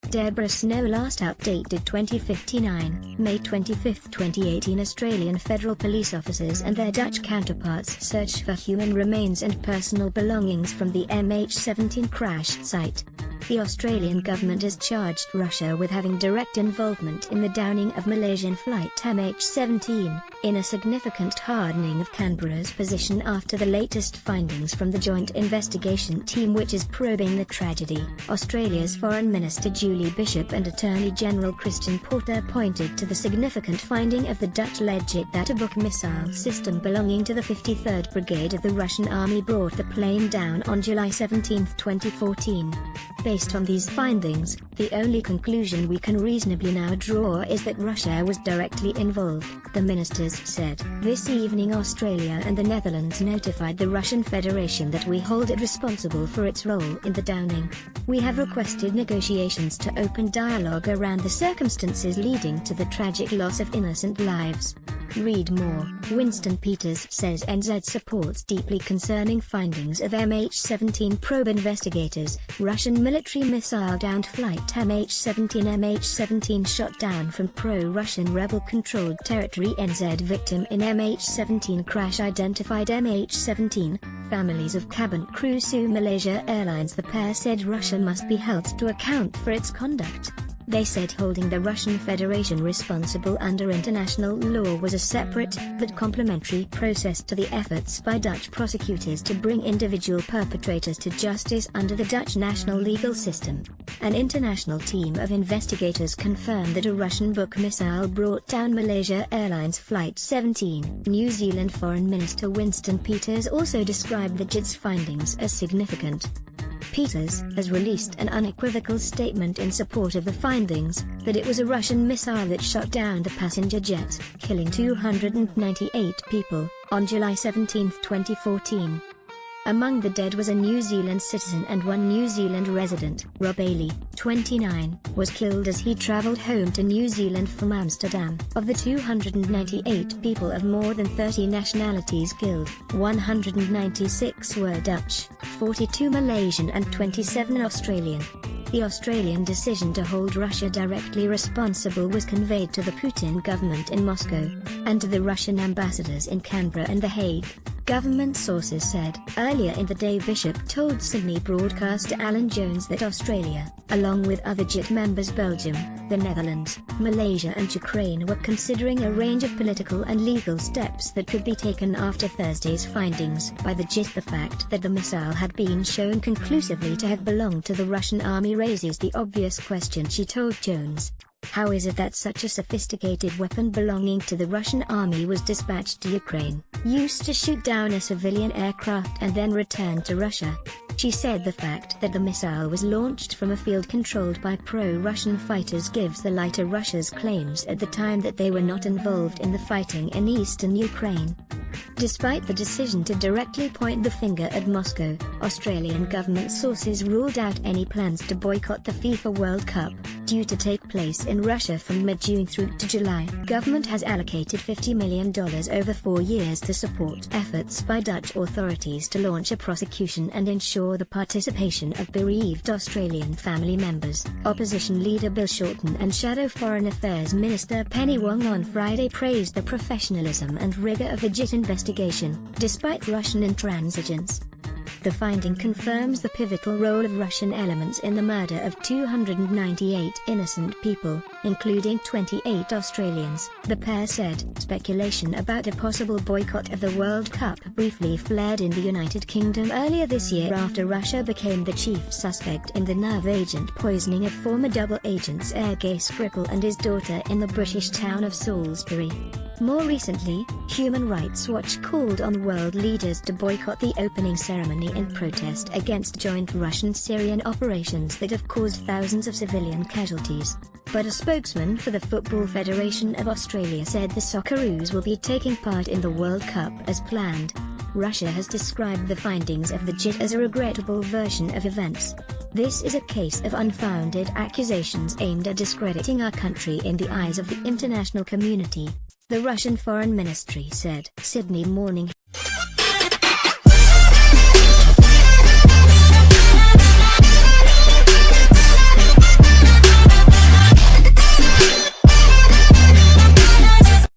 DEBORAH SNOW Last updated 2059, May 25, 2018. Australian federal police officers and their Dutch counterparts search for human remains and personal belongings from the MH17 crash site. The Australian government has charged Russia with having direct involvement in the downing of Malaysian flight MH17, in a significant hardening of Canberra's position after the latest findings from the joint investigation team which is probing the tragedy. Australia's Foreign Minister Julie Bishop and Attorney General Christian Porter pointed to the significant finding of the Dutch-led DEBORAH missile system belonging to the 53rd Brigade of the Russian Army brought the plane down on July 17, 2014. Based on these findings, the only conclusion we can reasonably now draw is that Russia was directly involved, the ministers said. This evening Australia and the Netherlands notified the Russian Federation that we hold it responsible for its role in the downing. We have requested negotiations to open dialogue around the circumstances leading to the tragic loss of innocent lives. Read more. Winston Peters says NZ supports deeply concerning findings of MH17 probe investigators. Russian military missile downed flight MH17 shot down from pro-Russian rebel-controlled territory. NZ victim in MH17 crash identified. MH17 families of cabin crew sue Malaysia Airlines. The pair said Russia must be held to account for its conduct. They said holding the Russian Federation responsible under international law was a separate, but complementary process to the efforts by Dutch prosecutors to bring individual perpetrators to justice under the Dutch national legal system. An international team of investigators confirmed that a Russian missile brought down Malaysia Airlines Flight 17. New Zealand Foreign Minister Winston Peters also described the JIT's findings as significant. Peters has released an unequivocal statement in support of the findings, that it was a Russian missile that shot down the passenger jet, killing 298 people, on July 17, 2014. Among the dead was a New Zealand citizen and one New Zealand resident. Rob Bailey, 29, was killed as he travelled home to New Zealand from Amsterdam. Of the 298 people of more than 30 nationalities killed, 196 were Dutch, 42 Malaysian and 27 Australian. The Australian decision to hold Russia directly responsible was conveyed to the Putin government in Moscow, and to the Russian ambassadors in Canberra and The Hague. Government sources said. Earlier in the day Bishop told Sydney broadcaster Alan Jones that Australia, along with other JIT members Belgium, the Netherlands, Malaysia and Ukraine were considering a range of political and legal steps that could be taken after Thursday's findings by the JIT. The fact that the missile had been shown conclusively to have belonged to the Russian army raises the obvious question, she told Jones. How is it that such a sophisticated weapon belonging to the Russian army was dispatched to Ukraine, used to shoot down a civilian aircraft and then returned to Russia? She said the fact that the missile was launched from a field controlled by pro-Russian fighters gives the lie to Russia's claims at the time that they were not involved in the fighting in eastern Ukraine. Despite the decision to directly point the finger at Moscow, Australian government sources ruled out any plans to boycott the FIFA World Cup, due to take place in Russia from mid-June through to July. Government has allocated $50 million over 4 years to support efforts by Dutch authorities to launch a prosecution and ensure the participation of bereaved Australian family members. Opposition leader Bill Shorten and Shadow Foreign Affairs Minister Penny Wong on Friday praised the professionalism and rigour of the JIT investigation, despite Russian intransigence. The finding confirms the pivotal role of Russian elements in the murder of 298 innocent people, including 28 Australians, the pair said. Speculation about a possible boycott of the World Cup briefly flared in the United Kingdom earlier this year after Russia became the chief suspect in the nerve agent poisoning of former double agents Sergei Skripal and his daughter in the British town of Salisbury. More recently, Human Rights Watch called on world leaders to boycott the opening ceremony in protest against joint Russian-Syrian operations that have caused thousands of civilian casualties. But a spokesman for the Football Federation of Australia said the Socceroos will be taking part in the World Cup as planned. Russia has described the findings of the JIT as a regrettable version of events. This is a case of unfounded accusations aimed at discrediting our country in the eyes of the international community, the Russian Foreign Ministry said. Sydney Morning